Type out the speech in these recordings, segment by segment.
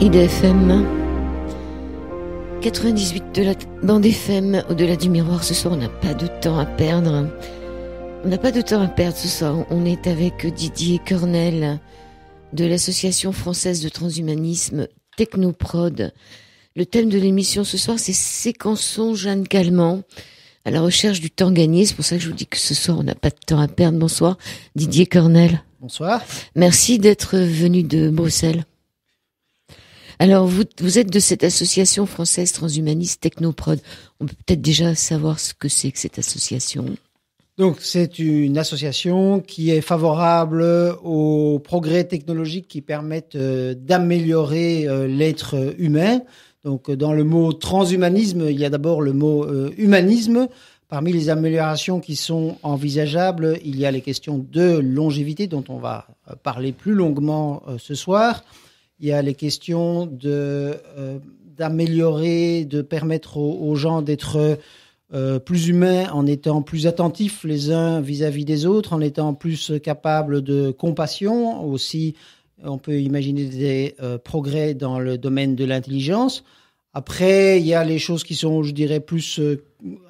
IDFM 98 de la bande FM, au-delà du miroir. Ce soir, on n'a pas de temps à perdre. On n'a pas de temps à perdre ce soir. On est avec Didier Cornel de l'Association française de transhumanisme Technoprod. Le thème de l'émission ce soir, c'est Séquençons Jeanne Calment, à la recherche du temps gagné. C'est pour ça que je vous dis que ce soir, on n'a pas de temps à perdre. Bonsoir, Didier Cornel. Bonsoir. Merci d'être venu de Bruxelles. Alors, vous êtes de cette association française transhumaniste Technoprod. On peut peut-être déjà savoir ce que c'est que cette association. Donc, c'est une association qui est favorable aux progrès technologiques qui permettent d'améliorer l'être humain. Donc, dans le mot transhumanisme, il y a d'abord le mot humanisme. Parmi les améliorations qui sont envisageables, il y a les questions de longévité dont on va parler plus longuement ce soir. Il y a les questions d'améliorer, de permettre aux gens d'être plus humains en étant plus attentifs les uns vis-à-vis des autres, en étant plus capables de compassion. Aussi, on peut imaginer des progrès dans le domaine de l'intelligence. Après, il y a les choses qui sont, je dirais, plus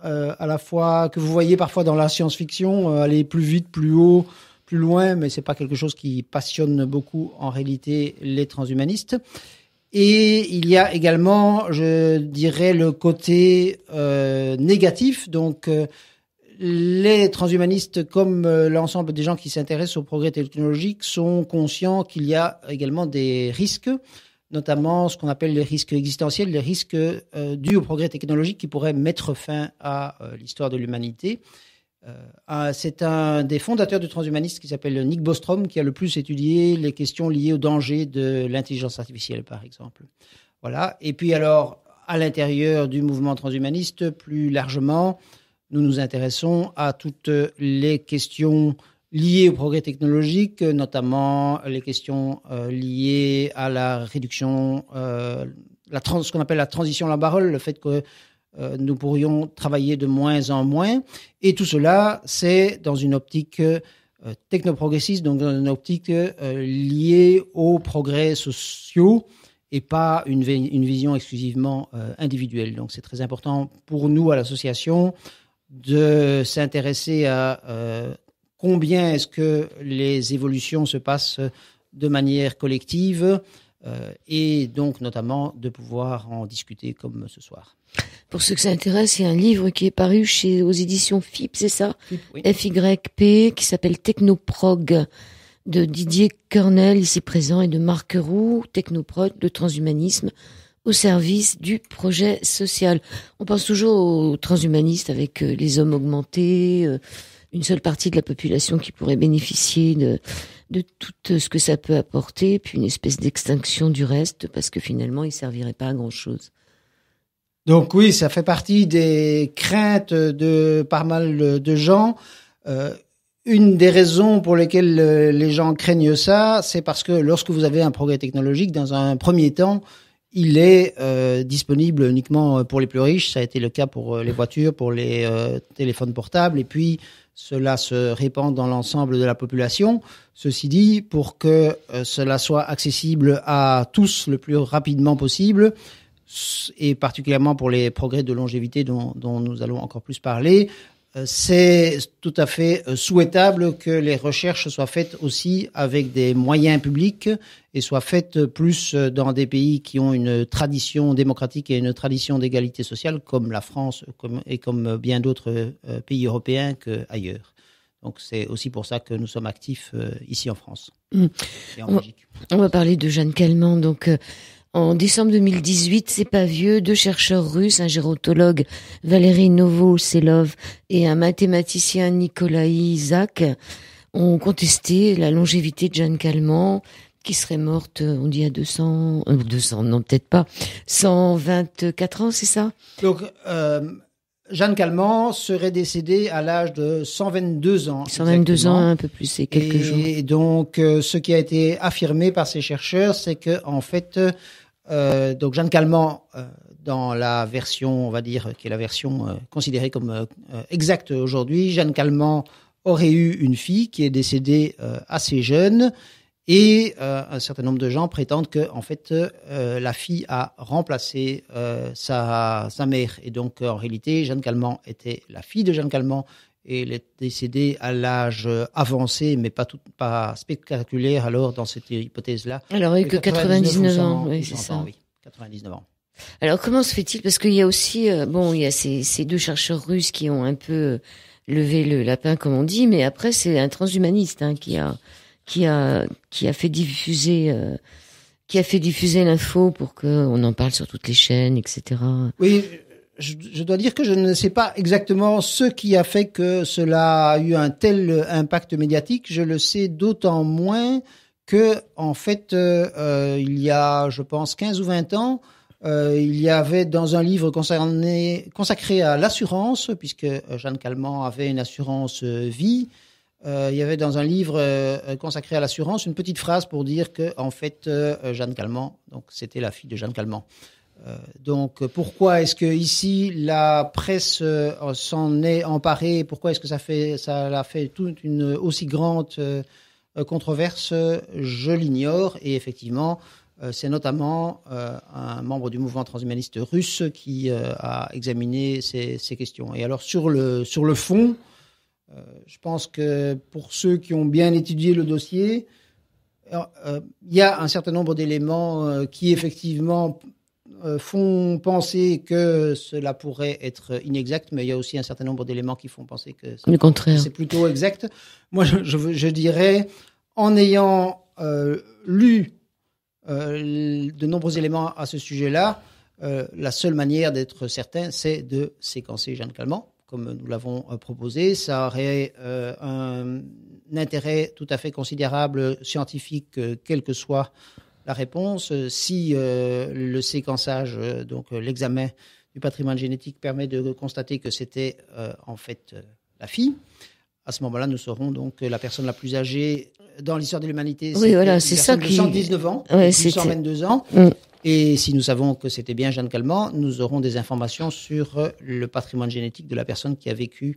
à la fois que vous voyez parfois dans la science-fiction, aller plus vite, plus haut, plus loin, mais c'est pas quelque chose qui passionne beaucoup en réalité les transhumanistes. Et il y a également, je dirais, le côté négatif. Donc, les transhumanistes, comme l'ensemble des gens qui s'intéressent au progrès technologique, sont conscients qu'il y a également des risques, notamment ce qu'on appelle les risques existentiels, les risques dus au progrès technologique qui pourraient mettre fin à l'histoire de l'humanité. C'est un des fondateurs du transhumanisme qui s'appelle Nick Bostrom qui a le plus étudié les questions liées au danger de l'intelligence artificielle, par exemple. Voilà. Et puis alors, à l'intérieur du mouvement transhumaniste, plus largement, nous nous intéressons à toutes les questions liées au progrès technologique, notamment les questions liées à la réduction, ce qu'on appelle la transition Lambarol, le fait que nous pourrions travailler de moins en moins. Et tout cela, c'est dans une optique technoprogressiste, donc dans une optique liée aux progrès sociaux et pas une vision exclusivement individuelle. Donc c'est très important pour nous à l'association de s'intéresser à combien est-ce que les évolutions se passent de manière collective et donc notamment de pouvoir en discuter comme ce soir. Pour ceux que ça intéresse, il y a un livre qui est paru aux éditions FIP, c'est ça? FIP, oui. FYP, qui s'appelle Technoprog, de Didier Cornel, ici présent, et de Marc Roux, Technoprod, le transhumanisme au service du projet social. On pense toujours aux transhumanistes avec les hommes augmentés, une seule partie de la population qui pourrait bénéficier de tout ce que ça peut apporter, puis une espèce d'extinction du reste, parce que finalement, il ne servirait pas à grand-chose. Donc oui, ça fait partie des craintes de pas mal de gens. Une des raisons pour lesquelles les gens craignent ça, c'est parce que lorsque vous avez un progrès technologique, dans un premier temps, il est disponible uniquement pour les plus riches. Ça a été le cas pour les voitures, pour les téléphones portables, et puis cela se répand dans l'ensemble de la population. Ceci dit, pour que cela soit accessible à tous le plus rapidement possible, et particulièrement pour les progrès de longévité dont nous allons encore plus parler, c'est tout à fait souhaitable que les recherches soient faites aussi avec des moyens publics et soient faites plus dans des pays qui ont une tradition démocratique et une tradition d'égalité sociale comme la France et comme bien d'autres pays européens qu'ailleurs. Donc c'est aussi pour ça que nous sommes actifs ici en France et en Belgique. On va parler de Jeanne Calment, donc... En décembre 2018, c'est pas vieux, 2 chercheurs russes, un gérontologue Valérie Novoselov et un mathématicien Nikolai Zak ont contesté la longévité de Jeanne Calment, qui serait morte, on dit à 200, non peut-être pas, 124 ans, c'est ça? Donc, Jeanne Calment serait décédée à l'âge de 122 ans. 122 exactement. ans, un peu plus, c'est quelques jours. Et donc, ce qui a été affirmé par ces chercheurs, c'est que en fait, donc Jeanne Calment, dans la version, on va dire, qui est la version considérée comme exacte aujourd'hui, Jeanne Calment aurait eu une fille qui est décédée assez jeune Et un certain nombre de gens prétendent que, en fait, la fille a remplacé sa mère. Et donc, en réalité, Jeanne Calment était la fille de Jeanne Calment. Et elle est décédée à l'âge avancé, mais pas spectaculaire, alors, dans cette hypothèse-là. Alors, avec que 99 ans, oui, c'est 100 ça. ans, oui, 99 ans. Alors, comment se fait-il? Parce qu'il y a aussi, il y a ces deux chercheurs russes qui ont un peu levé le lapin, comme on dit, mais après, c'est un transhumaniste qui a fait diffuser l'info pour qu'on en parle sur toutes les chaînes, etc. Oui, je dois dire que je ne sais pas exactement ce qui a fait que cela a eu un tel impact médiatique. Je le sais d'autant moins que, en fait, il y a, je pense, 15 ou 20 ans, il y avait dans un livre consacré à l'assurance, puisque Jeanne Calment avait une assurance vie, il y avait dans un livre consacré à l'assurance une petite phrase pour dire que, en fait, Jeanne Calment, donc c'était la fille de Jeanne Calment. Donc, pourquoi est-ce que ici la presse s'en est emparée? Pourquoi est-ce que ça a fait toute une aussi grande controverse? Je l'ignore. Et effectivement, c'est notamment un membre du mouvement transhumaniste russe qui a examiné ces questions. Et alors, sur le fond, je pense que pour ceux qui ont bien étudié le dossier, il y a un certain nombre d'éléments qui effectivement font penser que cela pourrait être inexact, mais il y a aussi un certain nombre d'éléments qui font penser que le contraire. C'est plutôt exact. Moi, je dirais, en ayant lu de nombreux éléments à ce sujet-là, la seule manière d'être certain, c'est de séquencer Jeanne Calment, comme nous l'avons proposé. Ça aurait un intérêt tout à fait considérable scientifique, quelle que soit la réponse. Si le séquençage, donc l'examen du patrimoine génétique permet de constater que c'était en fait la fille, à ce moment-là, nous saurons donc que la personne la plus âgée dans l'histoire de l'humanité, oui, voilà, c'est ça qui 119 ans, ouais, 122 ans. Et si nous savons que c'était bien Jeanne Calment, nous aurons des informations sur le patrimoine génétique de la personne qui a vécu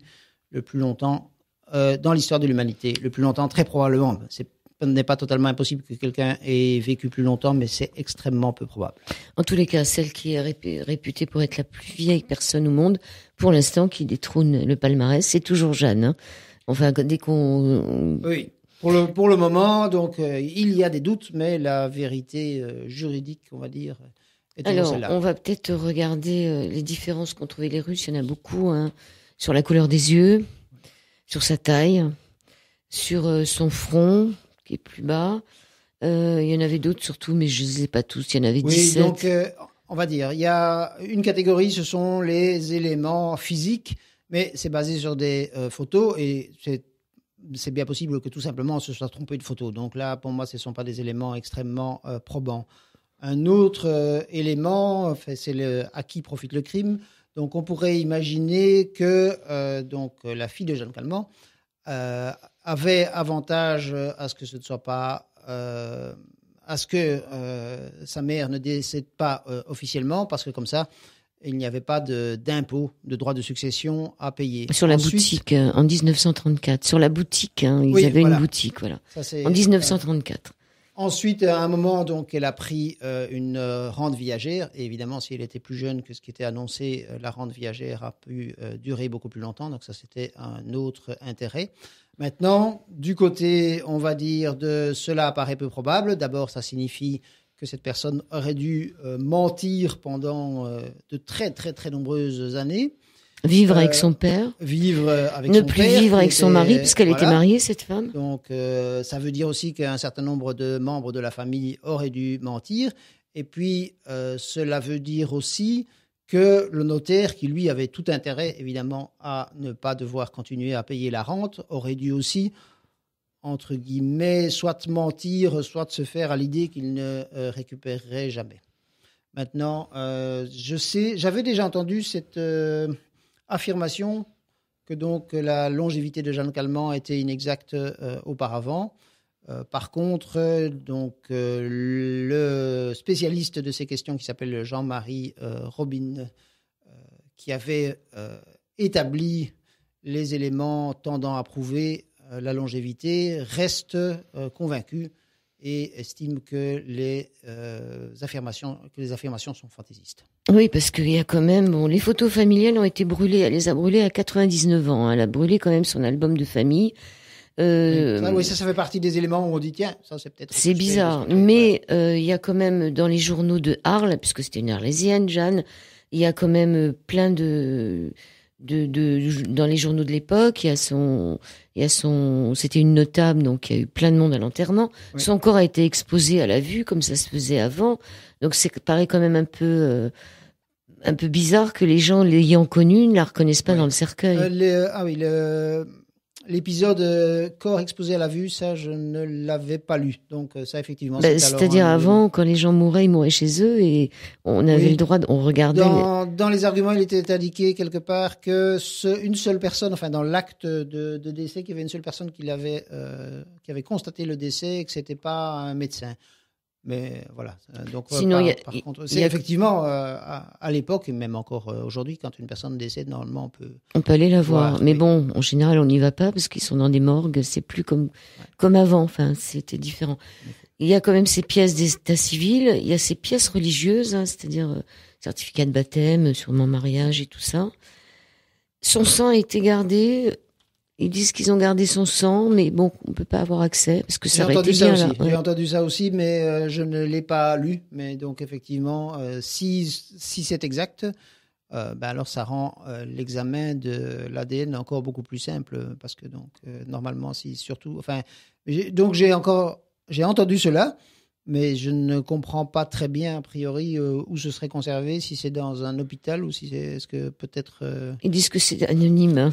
le plus longtemps dans l'histoire de l'humanité. Le plus longtemps, très probablement. Ce n'est pas totalement impossible que quelqu'un ait vécu plus longtemps, mais c'est extrêmement peu probable. En tous les cas, celle qui est réputée pour être la plus vieille personne au monde, pour l'instant, qui détrône le palmarès, c'est toujours Jeanne. Hein. Enfin, dès qu'on... Oui. Pour le moment, donc, il y a des doutes, mais la vérité juridique, on va dire, est alors celle-là. On va peut-être regarder les différences qu'ont trouvées les Russes. Il y en a beaucoup, hein, sur la couleur des yeux, sur sa taille, sur son front, qui est plus bas. Il y en avait d'autres surtout, mais je ne les ai pas tous. Il y en avait 17. Oui, donc, on va dire, il y a une catégorie, ce sont les éléments physiques, mais c'est basé sur des photos, et c'est bien possible que tout simplement on se soit trompé de photo. Donc là, pour moi, ce ne sont pas des éléments extrêmement probants. Un autre élément, c'est à qui profite le crime. Donc on pourrait imaginer que donc la fille de Jeanne Calment avait avantage à ce que ce ne soit pas, à ce que sa mère ne décède pas officiellement, parce que comme ça, il n'y avait pas d'impôt, de droit de succession à payer. Sur la boutique, en 1934. Sur la boutique, hein, ils avaient une boutique, voilà. Ça, en 1934. Ensuite, à un moment, donc, elle a pris une rente viagère. Et évidemment, si elle était plus jeune que ce qui était annoncé, la rente viagère a pu durer beaucoup plus longtemps. Donc ça, c'était un autre intérêt. Maintenant, du côté, on va dire, de cela paraît peu probable. D'abord, ça signifie que cette personne aurait dû mentir pendant de très, très, très nombreuses années. Vivre avec son père. Vivre avec son père. Ne plus vivre avec son mari, puisqu'elle était mariée, cette femme. Donc, ça veut dire aussi qu'un certain nombre de membres de la famille auraient dû mentir. Et puis, cela veut dire aussi que le notaire, qui lui avait tout intérêt, évidemment, à ne pas devoir continuer à payer la rente, aurait dû aussi, entre guillemets, soit mentir, soit se faire à l'idée qu'il ne récupérerait jamais. Maintenant, j'avais déjà entendu cette affirmation que donc la longévité de Jeanne Calment était inexacte auparavant. Par contre, donc le spécialiste de ces questions qui s'appelle Jean-Marie Robin, qui avait établi les éléments tendant à prouver la longévité, reste convaincu et estime que les affirmations sont fantaisistes. Oui, parce qu'il y a quand même, les photos familiales ont été brûlées. Elle les a brûlées à 99 ans. Elle a brûlé quand même son album de famille. Ça fait partie des éléments où on dit tiens, ça c'est peut-être. C'est bizarre, mais il y a quand même dans les journaux de Arles, puisque c'était une Arlésienne, Jeanne, il y a quand même plein de dans les journaux de l'époque, c'était une notable, donc il y a eu plein de monde à l'enterrement. Oui. Son corps a été exposé à la vue, comme ça se faisait avant. Donc paraît quand même un peu bizarre que les gens l'ayant connue ne la reconnaissent pas dans le cercueil. L'épisode corps exposé à la vue, ça je ne l'avais pas lu. Donc ça effectivement. C'est-à-dire avant, quand les gens mouraient, ils mouraient chez eux et on avait le droit, on regardait. Dans les arguments, il était indiqué quelque part que une seule personne, enfin dans l'acte de décès, qu'il y avait une seule personne qui avait constaté le décès et que c'était pas un médecin. Mais voilà. Donc, sinon, par contre, c'est effectivement à l'époque et même encore aujourd'hui, quand une personne décède, normalement on peut aller la voir. Mais bon, en général, on n'y va pas parce qu'ils sont dans des morgues. C'est plus comme avant. Enfin, c'était différent. Il y a quand même ces pièces d'état civil. Il y a ces pièces religieuses, c'est-à-dire certificat de baptême, sûrement mariage et tout ça. Son sang a été gardé. Ils disent qu'ils ont gardé son sang, mais bon, on peut pas avoir accès parce que ça aurait été bien là. J'ai entendu ça aussi, mais je ne l'ai pas lu. Mais donc effectivement, si c'est exact, alors ça rend l'examen de l'ADN encore beaucoup plus simple parce que donc normalement, j'ai entendu cela, mais je ne comprends pas très bien a priori où ce serait conservé, si c'est dans un hôpital ou si est-ce que peut-être. Ils disent que c'est anonyme. Hein.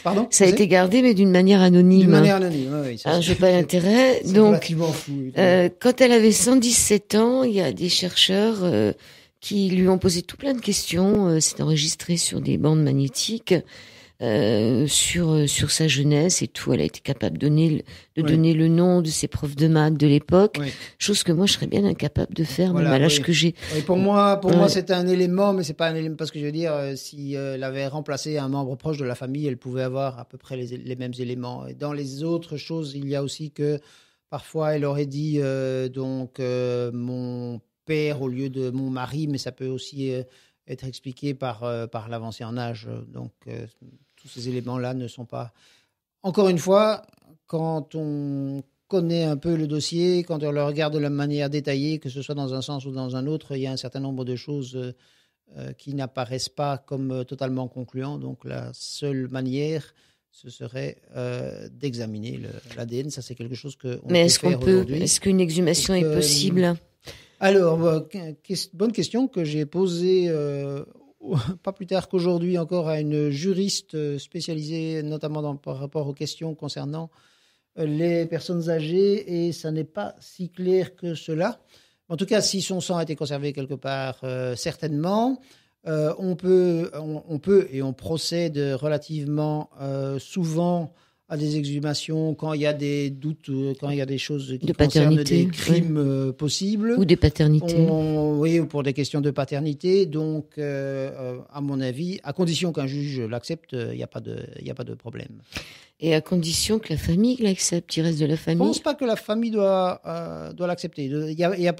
Pardon, ça a été gardé, mais d'une manière anonyme. D'une manière anonyme, oui. Alors, j'ai pas l'intérêt. Donc, relativement flou. Quand elle avait 117 ans, il y a des chercheurs qui lui ont posé tout plein de questions. C'est enregistré sur des bandes magnétiques sur sa jeunesse et tout. Elle a été capable de donner le nom de ses profs de maths de l'époque, chose que moi je serais bien incapable de faire, même à l'âge que j'ai. Oui, pour moi c'est un élément, mais c'est pas un élément parce que je veux dire, si elle avait remplacé un membre proche de la famille, elle pouvait avoir à peu près les mêmes éléments. Et dans les autres choses, il y a aussi que parfois elle aurait dit mon père au lieu de mon mari, mais ça peut aussi être expliqué par l'avancée en âge. Donc tous ces éléments-là ne sont pas. Encore une fois, quand on connaît un peu le dossier, quand on le regarde de la manière détaillée, que ce soit dans un sens ou dans un autre, il y a un certain nombre de choses qui n'apparaissent pas comme totalement concluants. Donc la seule manière, ce serait d'examiner l'ADN. Ça, c'est quelque chose qu'on peut faire aujourd'hui. Est-ce qu'une exhumation est possible ? Alors, bonne question que j'ai posée pas plus tard qu'aujourd'hui encore à une juriste spécialisée notamment par rapport aux questions concernant les personnes âgées et ça n'est pas si clair que cela. En tout cas, si son sang a été conservé quelque part, certainement. On peut et on procède relativement souvent à des exhumations quand il y a des doutes, quand il y a des choses qui concernent des crimes possibles. Ou des paternités. Oui, ou pour des questions de paternité. Donc, à mon avis, à condition qu'un juge l'accepte, il n'y a pas de problème. Et à condition que la famille l'accepte, il reste de la famille. Je ne pense pas que la famille doit l'accepter. Il n'y a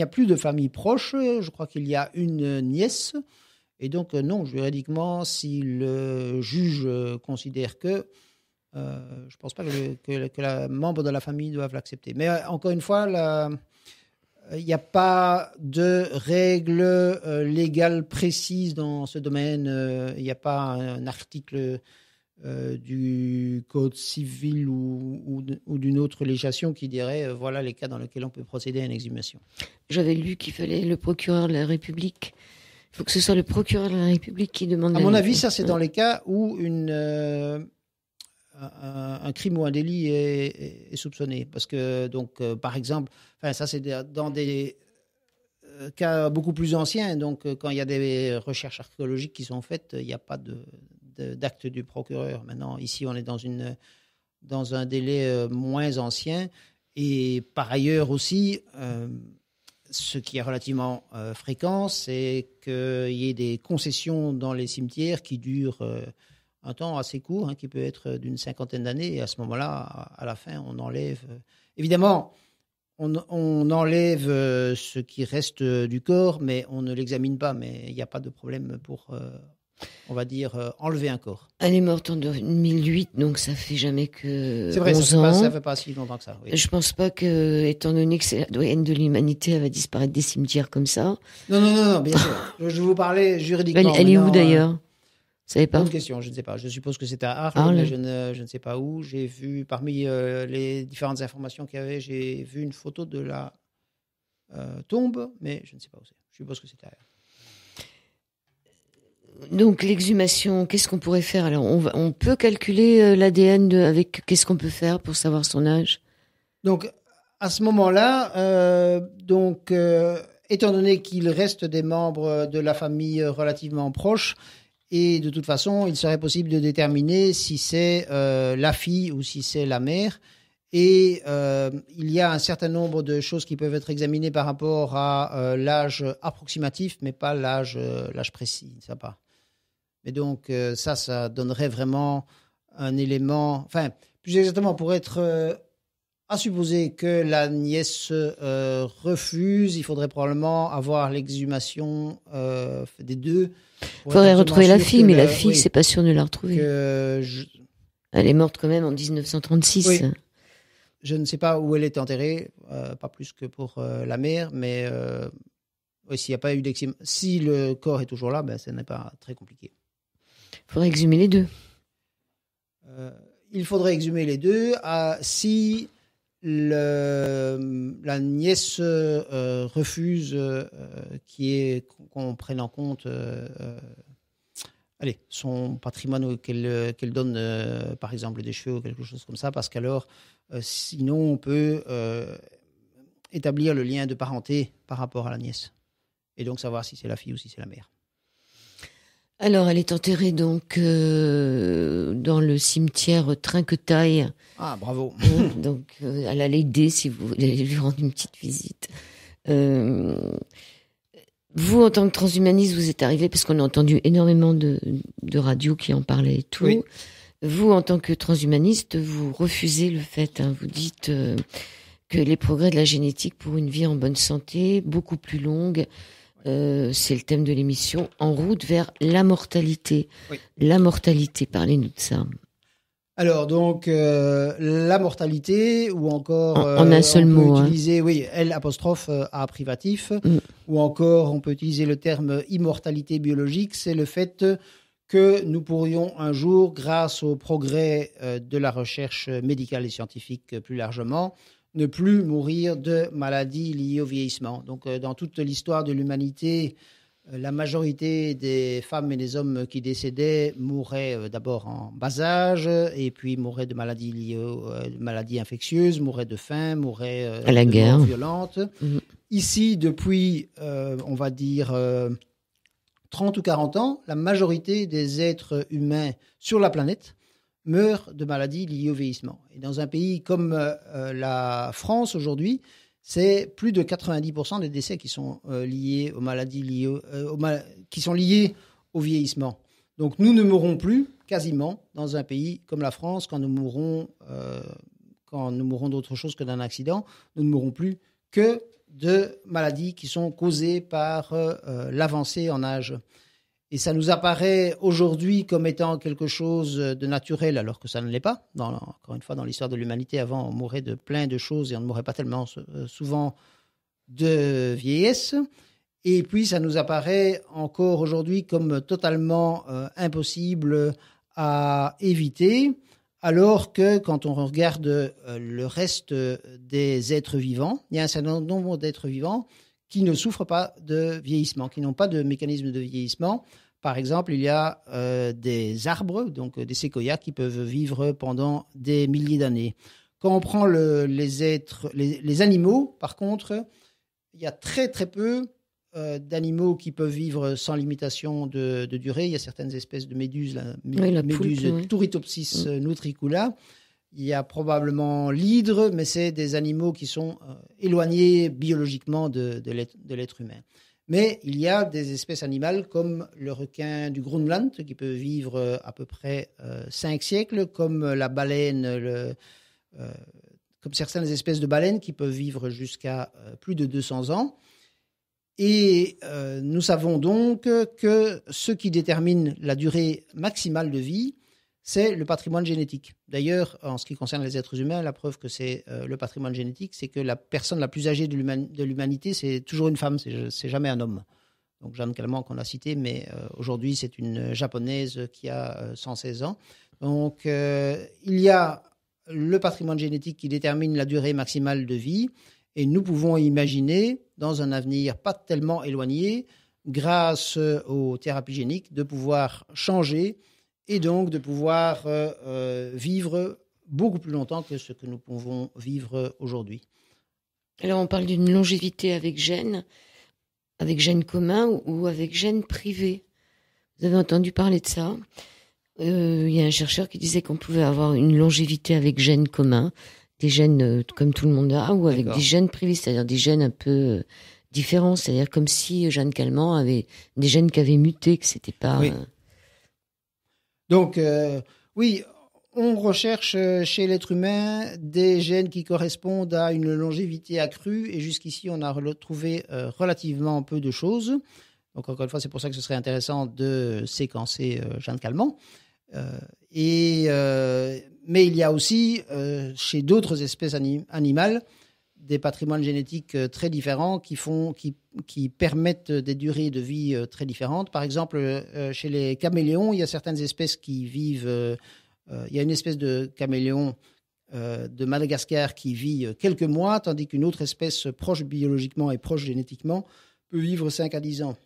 plus de famille proche. Je crois qu'il y a une nièce. Et donc, non, juridiquement, si le juge considère que je ne pense pas que les membres de la famille doivent l'accepter. Mais encore une fois, il n'y a pas de règles légales précises dans ce domaine. Il n'y a pas un article du Code civil ou d'une autre législation qui dirait voilà les cas dans lesquels on peut procéder à une exhumation. J'avais lu qu'il fallait le procureur de la République. Il faut que ce soit le procureur de la République qui demande. À mon avis, ça c'est dans les cas où un crime ou un délit est soupçonné. Parce que, donc, par exemple, ça c'est dans des cas beaucoup plus anciens. Donc, quand il y a des recherches archéologiques qui sont faites, il n'y a pas d'acte du procureur. Maintenant, ici, on est dans un délai moins ancien. Et par ailleurs aussi, ce qui est relativement fréquent, c'est qu'il y ait des concessions dans les cimetières qui durent un temps assez court, qui peut être d'une 50aine d'années. Et à ce moment-là, à la fin, on enlève... évidemment, on enlève ce qui reste du corps, mais on ne l'examine pas. Mais il n'y a pas de problème pour, on va dire, enlever un corps. Elle est morte en 2008, donc ça fait jamais que c'est vrai, 11 ans. Ça fait pas si longtemps que ça. Oui. Je pense pas que, étant donné que c'est la doyenne de l'humanité, elle va disparaître des cimetières comme ça. Non, bien sûr. Je vous parlais juridiquement. Elle est où d'ailleurs? Vous savez pas? Bonne question, je ne sais pas. Je suppose que c'est à Arles, mais je ne sais pas où. J'ai vu, parmi les différentes informations qu'il y avait, j'ai vu une photo de la tombe, mais je ne sais pas où c'est. Je suppose que c'est à Arles. Donc l'exhumation, qu'est-ce qu'on pourrait faire? Alors on peut calculer l'ADN avec qu'est-ce qu'on peut faire pour savoir son âge? Donc à ce moment-là, étant donné qu'il reste des membres de la famille relativement proches, et de toute façon, il serait possible de déterminer si c'est la fille ou si c'est la mère. Et il y a un certain nombre de choses qui peuvent être examinées par rapport à l'âge approximatif, mais pas l'âge précis, ça pas. Mais donc ça donnerait vraiment un élément, enfin plus exactement pour être à supposer que la nièce refuse, il faudrait probablement avoir l'exhumation des deux. Il faudrait retrouver la fille, mais la fille, c'est pas sûr de la retrouver. Elle est morte quand même en 1936. Oui. Je ne sais pas où elle est enterrée, pas plus que pour la mère, mais s'il n'y a pas eu d'exhumation, si le corps est toujours là, ce n'est pas très compliqué. Il faudrait exhumer les deux. Il faudrait exhumer les deux. Si la nièce refuse qu'on prenne en compte son patrimoine, qu'elle donne par exemple des cheveux ou quelque chose comme ça, parce qu'alors sinon on peut établir le lien de parenté par rapport à la nièce et donc savoir si c'est la fille ou si c'est la mère. Alors, elle est enterrée donc dans le cimetière Trinquetaille. Ah, bravo. Donc, elle a l'aider si vous voulez lui rendre une petite visite. Vous, en tant que transhumaniste, vous êtes arrivé parce qu'on a entendu énormément de radios qui en parlaient et tout. Oui. Vous, en tant que transhumaniste, vous refusez le fait. Vous dites que les progrès de la génétique pour une vie en bonne santé, beaucoup plus longue. C'est le thème de l'émission, en route vers la mortalité. Oui. La mortalité, parlez-nous de ça. Alors donc la mortalité ou encore en un seul mot, peut utiliser L' A privatif ou encore on peut utiliser le terme immortalité biologique, c'est le fait que nous pourrions un jour, grâce au progrès de la recherche médicale et scientifique plus largement, ne plus mourir de maladies liées au vieillissement. Donc, dans toute l'histoire de l'humanité, la majorité des femmes et des hommes qui décédaient mouraient d'abord en bas âge, et puis mouraient de maladies liées aux maladies infectieuses, mouraient de faim, mouraient à la guerre violente. Ici, depuis, on va dire, 30 ou 40 ans, la majorité des êtres humains sur la planète meurent de maladies liées au vieillissement. Et dans un pays comme la France aujourd'hui, c'est plus de 90% des décès qui sont liés aux maladies qui sont liés au vieillissement. Donc nous ne mourrons plus quasiment dans un pays comme la France quand nous mourrons d'autre chose que d'un accident. Nous ne mourrons plus que de maladies qui sont causées par l'avancée en âge. Et ça nous apparaît aujourd'hui comme étant quelque chose de naturel, alors que ça ne l'est pas. Encore une fois, dans l'histoire de l'humanité, avant, on mourait de plein de choses et on ne mourait pas tellement souvent de vieillesse. Et puis, ça nous apparaît encore aujourd'hui comme totalement impossible à éviter, alors que quand on regarde le reste des êtres vivants, il y a un certain nombre d'êtres vivants qui ne souffrent pas de vieillissement, qui n'ont pas de mécanisme de vieillissement. Par exemple, il y a des arbres, donc des séquoias, qui peuvent vivre pendant des milliers d'années. Quand on prend les animaux, par contre, il y a très très peu d'animaux qui peuvent vivre sans limitation de durée. Il y a certaines espèces de méduses, la méduse Turritopsis nutricula. Il y a probablement l'hydre, mais c'est des animaux qui sont éloignés biologiquement de l'être humain. Mais il y a des espèces animales comme le requin du Groenland qui peut vivre à peu près 5 siècles, comme la baleine, comme certaines espèces de baleines qui peuvent vivre jusqu'à plus de 200 ans. Et nous savons donc que ce qui détermine la durée maximale de vie, c'est le patrimoine génétique. D'ailleurs, en ce qui concerne les êtres humains, la preuve que c'est le patrimoine génétique, c'est que la personne la plus âgée de l'humanité, c'est toujours une femme, c'est jamais un homme. Donc Jeanne Calment qu'on a cité, mais aujourd'hui c'est une japonaise qui a 116 ans. Donc il y a le patrimoine génétique qui détermine la durée maximale de vie, et nous pouvons imaginer, dans un avenir pas tellement éloigné, grâce aux thérapies géniques, de pouvoir changer et donc de pouvoir vivre beaucoup plus longtemps que ce que nous pouvons vivre aujourd'hui. Alors on parle d'une longévité avec gènes communs ou avec gènes privés. Vous avez entendu parler de ça? Il y a un chercheur qui disait qu'on pouvait avoir une longévité avec gènes communs, des gènes comme tout le monde a, ou avec des gènes privés, c'est-à-dire des gènes un peu différents, c'est-à-dire comme si Jeanne Calment avait des gènes qui avaient muté, que c'était pas... Oui. Donc, oui, on recherche chez l'être humain des gènes qui correspondent à une longévité accrue, et jusqu'ici, on a retrouvé relativement peu de choses. Donc, encore une fois, c'est pour ça que ce serait intéressant de séquencer Jeanne Calment. Mais il y a aussi, chez d'autres espèces animales, des patrimoines génétiques très différents qui permettent des durées de vie très différentes. Par exemple, chez les caméléons, il y a certaines espèces qui vivent... il y a une espèce de caméléon de Madagascar qui vit quelques mois, tandis qu'une autre espèce proche biologiquement et proche génétiquement peut vivre 5 à 10 ans.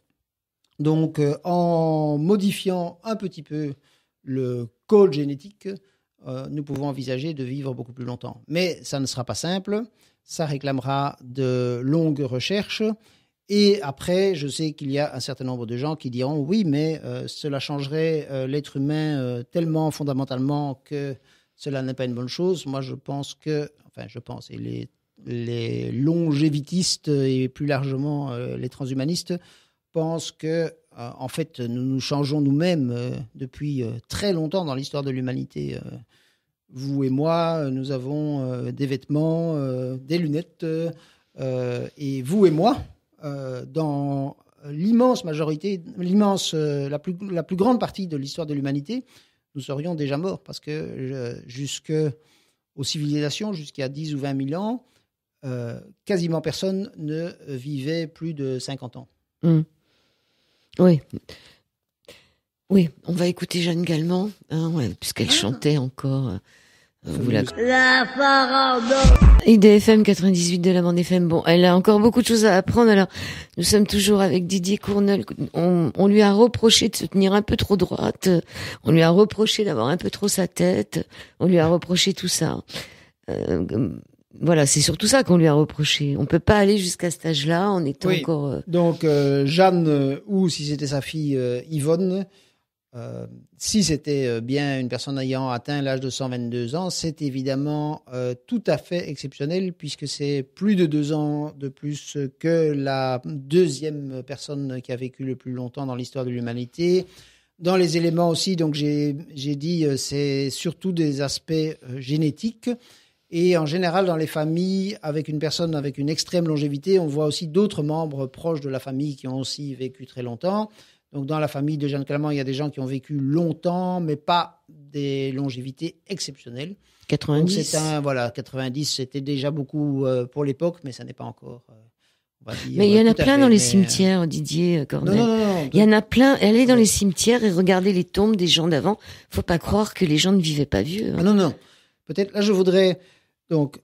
Donc, en modifiant un petit peu le code génétique, nous pouvons envisager de vivre beaucoup plus longtemps. Mais ça ne sera pas simple, ça réclamera de longues recherches. Et après, je sais qu'il y a un certain nombre de gens qui diront « oui, mais cela changerait l'être humain tellement fondamentalement que cela n'est pas une bonne chose ». Moi, je pense, et les longévitistes et plus largement les transhumanistes pensent que, en fait, nous changeons nous-mêmes depuis très longtemps dans l'histoire de l'humanité. Vous et moi, nous avons des vêtements, des lunettes, et vous et moi, dans l'immense majorité, la plus grande partie de l'histoire de l'humanité, nous serions déjà morts parce que jusqu'aux civilisations, jusqu'à 10 ou 20 000 ans, quasiment personne ne vivait plus de 50 ans. Mmh. Oui. Oui, on va écouter Jeanne Calment, puisqu'elle chantait encore. La farandole. IDFM 98 de la bande FM. Bon, elle a encore beaucoup de choses à apprendre. Alors, nous sommes toujours avec Didier Cournel. On lui a reproché de se tenir un peu trop droite. On lui a reproché d'avoir un peu trop sa tête. On lui a reproché tout ça. Voilà, c'est surtout ça qu'on lui a reproché. On peut pas aller jusqu'à cet âge-là en étant encore... Donc, Jeanne, ou si c'était sa fille Yvonne, si c'était bien une personne ayant atteint l'âge de 122 ans, c'est évidemment tout à fait exceptionnel puisque c'est plus de 2 ans de plus que la deuxième personne qui a vécu le plus longtemps dans l'histoire de l'humanité. Dans les éléments aussi, donc j'ai dit, c'est surtout des aspects génétiques. Et en général, dans les familles, avec une personne avec une extrême longévité, on voit aussi d'autres membres proches de la famille qui ont aussi vécu très longtemps. Donc, dans la famille de Jeanne Calment, il y a des gens qui ont vécu longtemps, mais pas des longévités exceptionnelles. 90. Donc 90, c'était déjà beaucoup pour l'époque, mais ça n'est pas encore... on va dire, mais il y en a plein dans les cimetières, Didier Cornel. Non. Il y en a plein. Allez dans les cimetières et regardez les tombes des gens d'avant. Faut pas croire que les gens ne vivaient pas vieux. Ah non. Peut-être, là, je voudrais... Donc,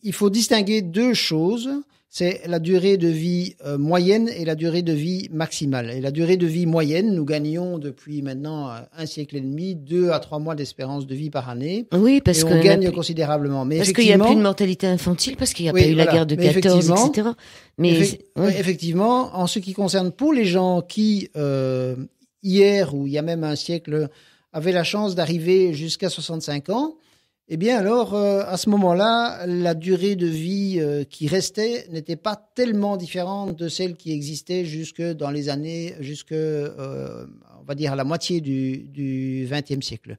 il faut distinguer 2 choses. C'est la durée de vie moyenne et la durée de vie maximale. Et la durée de vie moyenne, nous gagnons depuis maintenant 1 siècle et demi, 2 à 3 mois d'espérance de vie par année. Oui, parce qu'on gagne considérablement. Mais parce qu'il n'y a plus de mortalité infantile, parce qu'il n'y a pas eu la guerre de 14, etc. Mais effectivement, en ce qui concerne pour les gens qui, hier ou il y a même 1 siècle, avaient la chance d'arriver jusqu'à 65 ans, Eh bien alors, à ce moment-là, la durée de vie qui restait n'était pas tellement différente de celle qui existait jusque dans les années, on va dire à la moitié du XXe siècle.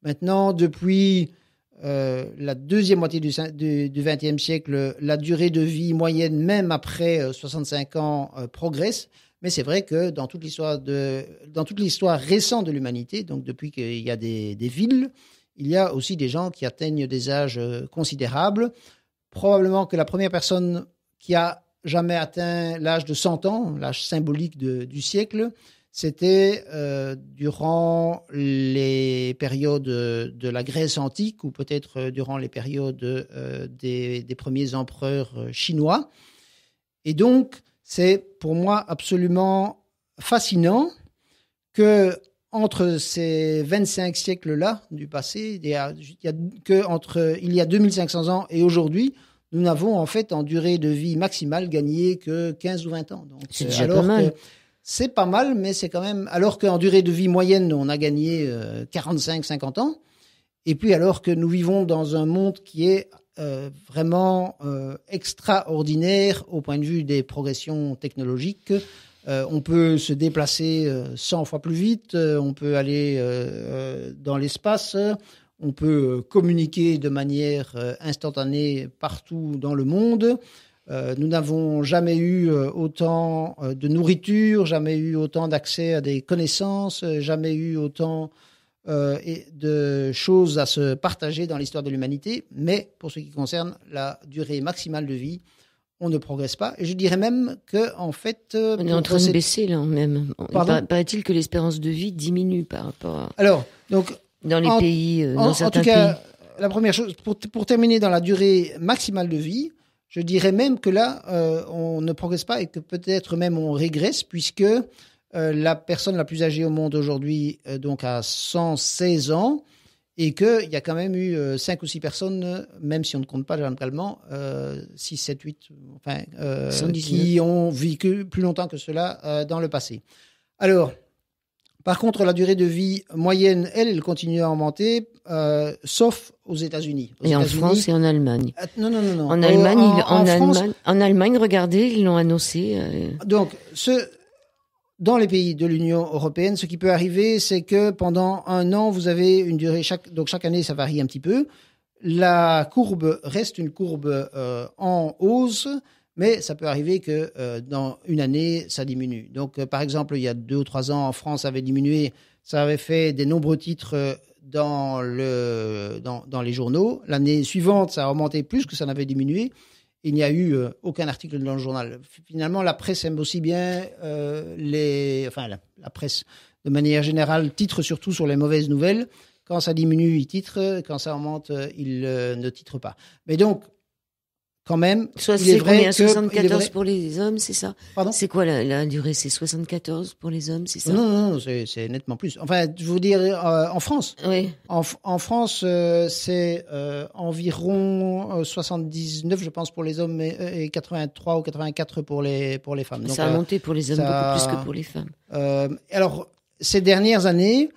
Maintenant, depuis la deuxième moitié du XXe siècle, la durée de vie moyenne, même après 65 ans, progresse. Mais c'est vrai que dans toute l'histoire récente de l'humanité, donc depuis qu'il y a des villes, il y a aussi des gens qui atteignent des âges considérables. Probablement que la première personne qui a jamais atteint l'âge de 100 ans, l'âge symbolique du siècle, c'était durant les périodes de la Grèce antique ou peut-être durant les périodes des premiers empereurs chinois. Et donc, c'est pour moi absolument fascinant que entre ces 25 siècles-là du passé, il y a 2500 ans et aujourd'hui, nous n'avons en fait en durée de vie maximale gagné que 15 ou 20 ans. Donc, c'est déjà pas mal. C'est pas mal, mais c'est quand même... Alors qu'en durée de vie moyenne, on a gagné 45-50 ans. Et puis alors que nous vivons dans un monde qui est vraiment extraordinaire au point de vue des progressions technologiques. On peut se déplacer 100 fois plus vite, on peut aller dans l'espace, on peut communiquer de manière instantanée partout dans le monde. Nous n'avons jamais eu autant de nourriture, jamais eu autant d'accès à des connaissances, jamais eu autant de choses à se partager dans l'histoire de l'humanité. Mais pour ce qui concerne la durée maximale de vie, on ne progresse pas. Et je dirais même que, en fait... on est en train de baisser, là, même. Paraît-il que l'espérance de vie diminue par rapport à... Alors, donc... Dans les pays, dans certains pays. En tout cas, la première chose, pour terminer dans la durée maximale de vie, je dirais même que là, on ne progresse pas et que peut-être même on régresse, puisque la personne la plus âgée au monde aujourd'hui donc a 116 ans, et qu'il y a quand même eu 5 ou 6 personnes, même si on ne compte pas généralement, 6, 7, 8, enfin, qui ont vécu plus longtemps que cela dans le passé. Alors, par contre, la durée de vie moyenne, elle continue à augmenter, sauf aux États-Unis. En France et en Allemagne. Non. En Allemagne, regardez, ils l'ont annoncé. Donc, dans les pays de l'Union européenne, ce qui peut arriver, c'est que pendant un an, vous avez une durée, donc chaque année, ça varie un petit peu. La courbe reste une courbe en hausse, mais ça peut arriver que dans une année, ça diminue. Donc, par exemple, il y a 2 ou 3 ans, en France, ça avait diminué. Ça avait fait des nombreux titres dans les journaux. L'année suivante, ça a augmenté plus que ça n'avait diminué. Il n'y a eu aucun article dans le journal. Finalement, la presse aime aussi bien la presse, de manière générale, titre surtout sur les mauvaises nouvelles. Quand ça diminue, il titre. Quand ça augmente, il ne titre pas. Mais donc, quand même, il est vrai que 74 pour les hommes, c'est ça? Pardon? C'est quoi la durée? C'est 74 pour les hommes, c'est ça? Non, c'est nettement plus. Enfin, je veux dire, en France. Oui. En France, c'est environ 79, je pense, pour les hommes et 83 ou 84 pour les femmes. Donc, ça a monté pour les hommes beaucoup plus que pour les femmes. Alors, ces dernières années,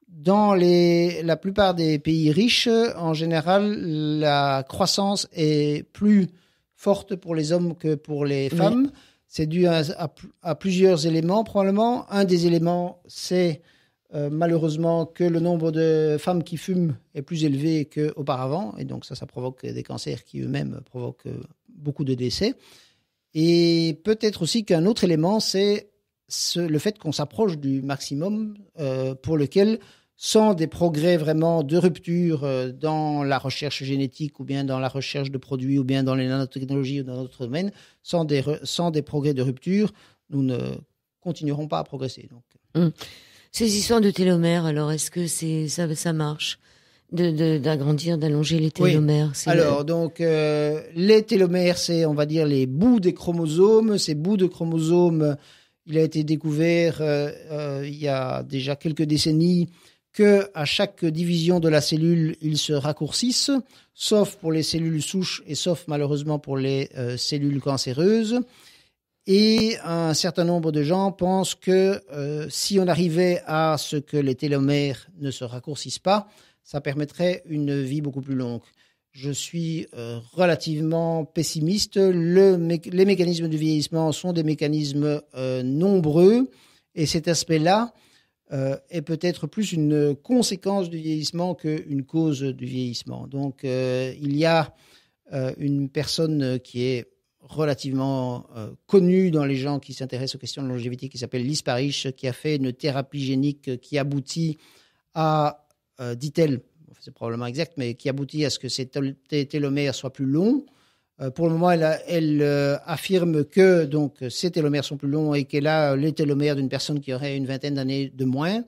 dans la plupart des pays riches, en général, la croissance est plus forte pour les hommes que pour les femmes. Oui. C'est dû à plusieurs éléments, probablement. Un des éléments, c'est malheureusement que le nombre de femmes qui fument est plus élevé qu'auparavant. Et donc ça provoque des cancers qui eux-mêmes provoquent beaucoup de décès. Et peut-être aussi qu'un autre élément, c'est le fait qu'on s'approche du maximum pour lequel, sans des progrès vraiment de rupture dans la recherche génétique ou bien dans la recherche de produits ou bien dans les nanotechnologies ou dans d'autres domaines, sans des progrès de rupture, nous ne continuerons pas à progresser. Donc. Ces histoires de télomères, alors, est-ce que ça marche d'agrandir, d'allonger les télomères? Oui. Alors, donc, les télomères, c'est, on va dire, les bouts des chromosomes. Ces bouts de chromosomes, il a été découvert il y a déjà quelques décennies qu'à chaque division de la cellule, ils se raccourcissent, sauf pour les cellules souches et sauf malheureusement pour les cellules cancéreuses. Et un certain nombre de gens pensent que si on arrivait à ce que les télomères ne se raccourcissent pas, ça permettrait une vie beaucoup plus longue. Je suis relativement pessimiste. Les mécanismes du vieillissement sont des mécanismes nombreux et cet aspect-là est peut-être plus une conséquence du vieillissement qu'une cause du vieillissement. Donc, il y a une personne qui est relativement connue dans les gens qui s'intéressent aux questions de longévité qui s'appelle Liz Parrish, qui a fait une thérapie génique qui aboutit à, dit-elle, c'est probablement exact, mais qui aboutit à ce que ces télomères soient plus longs. Pour le moment, elle affirme que donc, ces télomères sont plus longs et qu'elle a les télomères d'une personne qui aurait une vingtaine d'années de moins.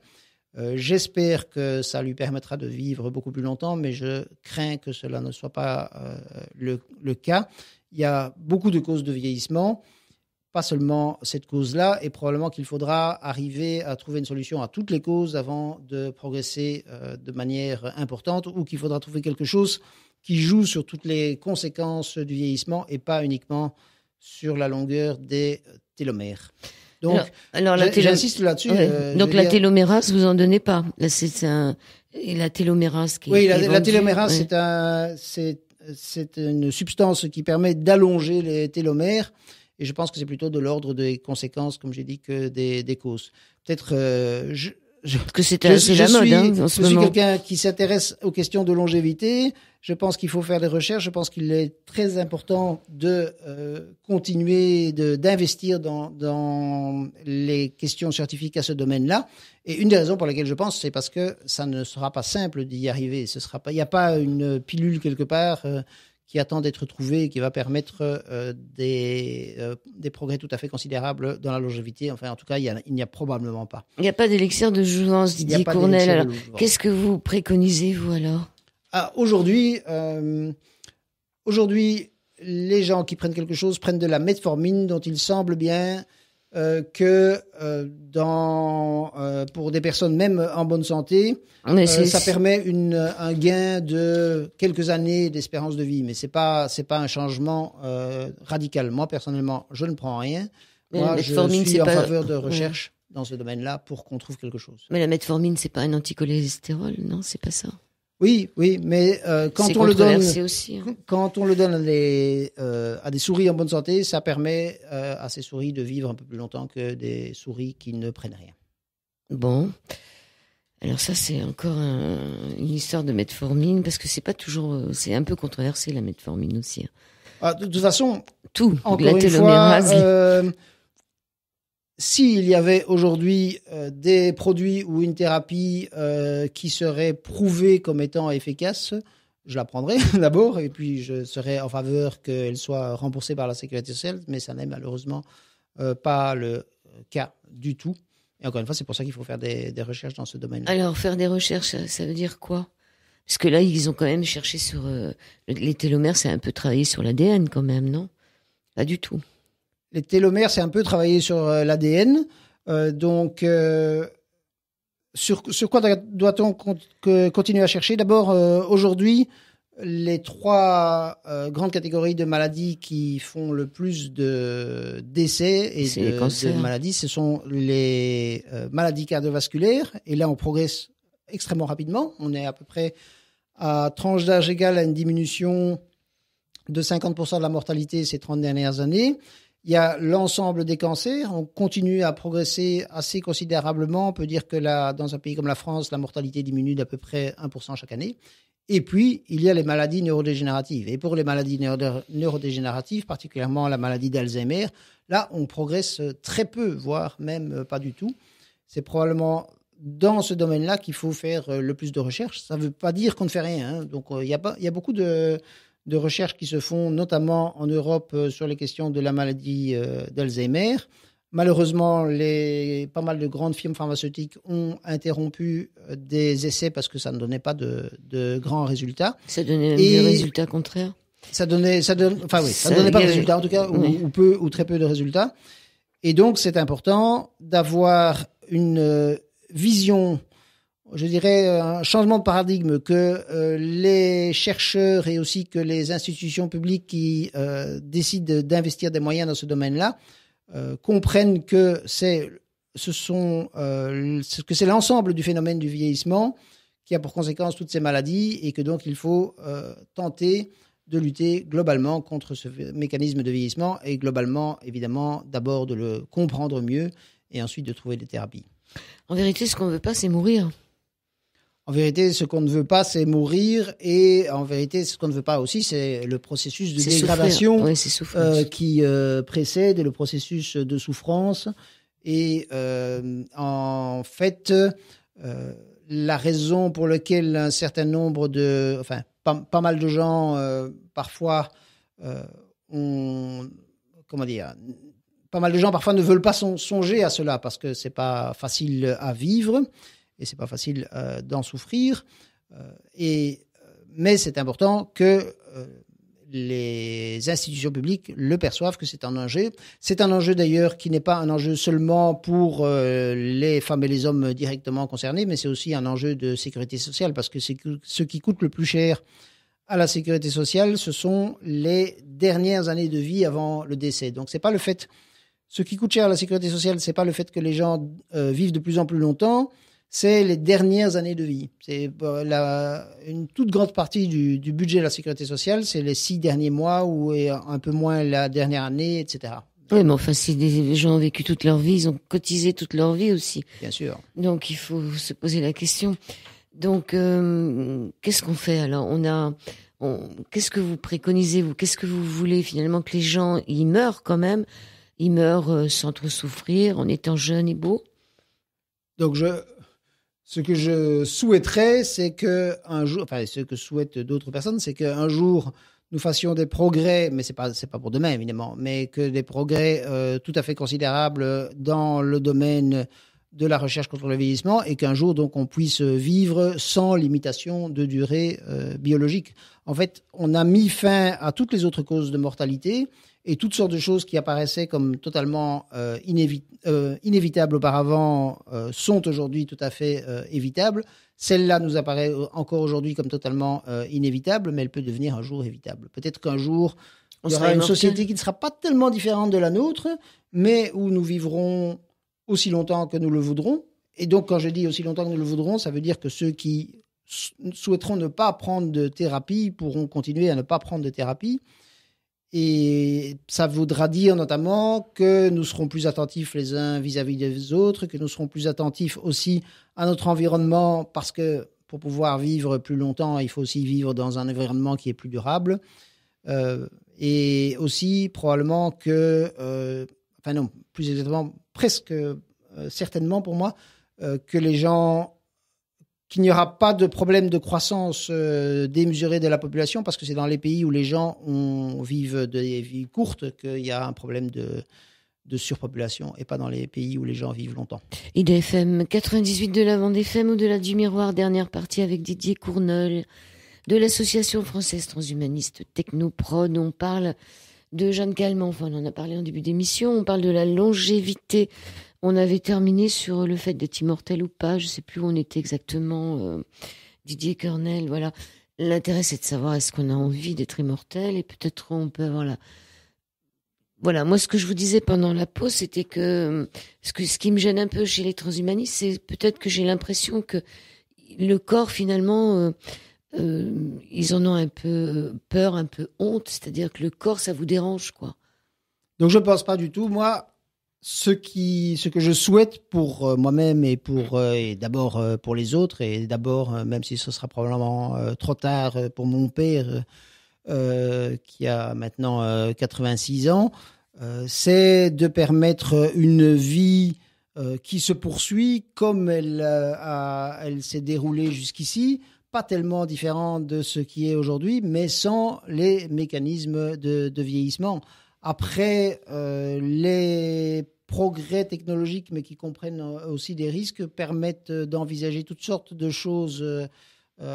J'espère que ça lui permettra de vivre beaucoup plus longtemps, mais je crains que cela ne soit pas le cas. Il y a beaucoup de causes de vieillissement, pas seulement cette cause-là, et probablement qu'il faudra arriver à trouver une solution à toutes les causes avant de progresser de manière importante, ou qu'il faudra trouver quelque chose qui joue sur toutes les conséquences du vieillissement et pas uniquement sur la longueur des télomères. Donc, j'insiste là-dessus. Ouais. Donc la télomérase, vous en donnez pas. Là, et la télomérase qui oui, est la télomérase, ouais. c'est une substance qui permet d'allonger les télomères. Et je pense que c'est plutôt de l'ordre des conséquences, comme j'ai dit, que des causes. Peut-être, que c'est la mode, en ce moment. Je suis quelqu'un qui s'intéresse aux questions de longévité. Je pense qu'il faut faire des recherches. Je pense qu'il est très important de continuer d'investir dans les questions scientifiques à ce domaine-là. Et une des raisons pour lesquelles je pense, c'est parce que ça ne sera pas simple d'y arriver. Il n'y a pas une pilule quelque part qui attend d'être trouvé et qui va permettre des progrès tout à fait considérables dans la longévité. Enfin, en tout cas, il n'y a probablement pas. Il n'y a pas d'élixir de jouvence, Didier Cournel. Alors, qu'est-ce que vous préconisez, vous, alors ? Aujourd'hui, les gens qui prennent quelque chose prennent de la metformine dont il semble bien que pour des personnes même en bonne santé, ça permet un gain de quelques années d'espérance de vie. Mais c'est pas un changement radical. Moi, personnellement, je ne prends rien. Moi, je suis en faveur de recherche dans ce domaine-là pour qu'on trouve quelque chose. Mais la metformine, c'est pas un anticholestérol, non? C'est pas ça? Oui, mais quand on le donne à des souris en bonne santé, ça permet à ces souris de vivre un peu plus longtemps que des souris qui ne prennent rien. Bon, alors ça c'est encore une histoire de metformine parce que c'est pas toujours, c'est un peu controversé la metformine aussi. De toute façon, encore une fois, s'il y avait aujourd'hui des produits ou une thérapie qui serait prouvée comme étant efficace, je la prendrais d'abord et puis je serais en faveur qu'elle soit remboursée par la sécurité sociale, mais ça n'est malheureusement pas le cas du tout. Et encore une fois, c'est pour ça qu'il faut faire des recherches dans ce domaine. Alors, faire des recherches, ça veut dire quoi ? Parce que là, ils ont quand même cherché sur les télomères, c'est un peu travaillé sur l'ADN quand même, non ? Pas du tout. Les télomères, c'est un peu travaillé sur l'ADN. Sur quoi doit-on continuer à chercher ? D'abord, aujourd'hui, les 3 grandes catégories de maladies qui font le plus de décès et de maladies, ce sont les maladies cardiovasculaires. Et là, on progresse extrêmement rapidement. On est à peu près à tranche d'âge égale à une diminution de 50% de la mortalité ces 30 dernières années. Il y a l'ensemble des cancers. On continue à progresser assez considérablement. On peut dire que dans un pays comme la France, la mortalité diminue d'à peu près 1% chaque année. Et puis, il y a les maladies neurodégénératives. Et pour les maladies neurodégénératives, particulièrement la maladie d'Alzheimer, là, on progresse très peu, voire même pas du tout. C'est probablement dans ce domaine-là qu'il faut faire le plus de recherches. Ça ne veut pas dire qu'on ne fait rien, hein. Donc, il y a beaucoup de recherches qui se font, notamment en Europe, sur les questions de la maladie d'Alzheimer. Malheureusement, pas mal de grandes firmes pharmaceutiques ont interrompu des essais parce que ça ne donnait pas de grands résultats. Ça donnait même des résultats contraires. Ça donnait pas de résultats, en tout cas, ou peu ou très peu de résultats. Et donc, c'est important d'avoir une vision, je dirais, un changement de paradigme, que les chercheurs et aussi que les institutions publiques qui décident d'investir des moyens dans ce domaine-là comprennent que c'est l'ensemble du phénomène du vieillissement qui a pour conséquence toutes ces maladies et que donc il faut tenter de lutter globalement contre ce mécanisme de vieillissement et globalement, évidemment, d'abord de le comprendre mieux et ensuite de trouver des thérapies. En vérité, ce qu'on ne veut pas, c'est mourir. En vérité, ce qu'on ne veut pas, c'est mourir. Et en vérité, ce qu'on ne veut pas aussi, c'est le processus de dégradation qui précède le processus de souffrance. Et en fait, la raison pour laquelle un certain nombre de... Enfin, pas mal de gens, parfois, pas mal de gens, parfois, ne veulent pas songer à cela parce que c'est pas facile à vivre. Et c'est pas facile d'en souffrir. Mais c'est important que les institutions publiques le perçoivent que c'est un enjeu. C'est un enjeu d'ailleurs qui n'est pas un enjeu seulement pour les femmes et les hommes directement concernés, mais c'est aussi un enjeu de sécurité sociale parce que ce qui coûte le plus cher à la sécurité sociale, ce sont les dernières années de vie avant le décès. Donc c'est pas le fait, ce qui coûte cher à la sécurité sociale, c'est pas le fait que les gens vivent de plus en plus longtemps. C'est les dernières années de vie. C'est une toute grande partie du budget de la sécurité sociale, c'est les 6 derniers mois ou un peu moins la dernière année, etc. Oui, mais enfin, si des gens ont vécu toute leur vie, ils ont cotisé toute leur vie aussi. Bien sûr. Donc, il faut se poser la question. Donc, qu'est-ce qu'on fait alors ? Qu'est-ce que vous préconisez, vous ? Qu'est-ce que vous voulez finalement que les gens, ils meurent quand même ? Ils meurent sans trop souffrir, en étant jeunes et beaux ? Donc, ce que je souhaiterais, c'est qu'un jour, enfin, ce que souhaitent d'autres personnes, c'est qu'un jour, nous fassions des progrès, mais c'est pas pour demain, évidemment, mais que des progrès tout à fait considérables dans le domaine de la recherche contre le vieillissement et qu'un jour, donc, on puisse vivre sans limitation de durée biologique. En fait, on a mis fin à toutes les autres causes de mortalité et toutes sortes de choses qui apparaissaient comme totalement inévitables auparavant sont aujourd'hui tout à fait évitables. Celle-là nous apparaît encore aujourd'hui comme totalement inévitable, mais elle peut devenir un jour évitable. Peut-être qu'un jour, il y aura une société qui ne sera pas tellement différente de la nôtre, mais où nous vivrons aussi longtemps que nous le voudrons. Et donc, quand je dis aussi longtemps que nous le voudrons, ça veut dire que ceux qui souhaiteront ne pas prendre de thérapie pourront continuer à ne pas prendre de thérapie. Et ça voudra dire notamment que nous serons plus attentifs les uns vis-à-vis des autres, que nous serons plus attentifs aussi à notre environnement, parce que pour pouvoir vivre plus longtemps, il faut aussi vivre dans un environnement qui est plus durable. Et aussi probablement que, enfin non, plus exactement, presque certainement pour moi, que les gens... qu'il n'y aura pas de problème de croissance démesurée de la population parce que c'est dans les pays où les gens vivent des vies courtes qu'il y a un problème de surpopulation et pas dans les pays où les gens vivent longtemps. IDFM 98 de la Vendée FM, au-delà du miroir, dernière partie avec Didier Cournol de l'association française transhumaniste Technoprod. On parle de Jeanne Calment, enfin on en a parlé en début d'émission, on parle de la longévité. On avait terminé sur le fait d'être immortel ou pas. Je ne sais plus où on était exactement. Didier Cournel, voilà. L'intérêt, c'est de savoir est-ce qu'on a envie d'être immortel et peut-être on peut avoir la... Voilà, moi, ce que je vous disais pendant la pause, c'était que ce qui me gêne un peu chez les transhumanistes, c'est peut-être que j'ai l'impression que le corps, finalement, ils en ont un peu peur, un peu honte. C'est-à-dire que le corps, ça vous dérange, quoi. Donc, je ne pense pas du tout. Moi... Ce que je souhaite pour moi-même et d'abord pour les autres, et d'abord, même si ce sera probablement trop tard pour mon père, qui a maintenant 86 ans, c'est de permettre une vie qui se poursuit comme elle s'est déroulée jusqu'ici, pas tellement différente de ce qui est aujourd'hui, mais sans les mécanismes de vieillissement. Après, les progrès technologiques, mais qui comprennent aussi des risques, permettent d'envisager toutes sortes de choses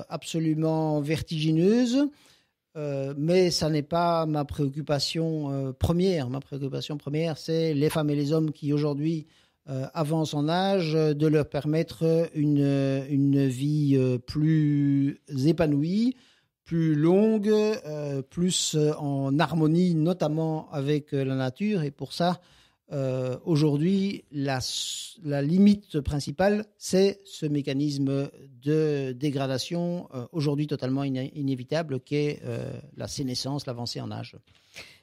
absolument vertigineuses. Mais ça n'est pas ma préoccupation première. Ma préoccupation première, c'est les femmes et les hommes qui aujourd'hui avancent en âge, de leur permettre une vie plus épanouie, plus longue, plus en harmonie, notamment avec la nature. Et pour ça, aujourd'hui, la limite principale, c'est ce mécanisme de dégradation, aujourd'hui totalement inévitable, qu'est la sénescence, l'avancée en âge.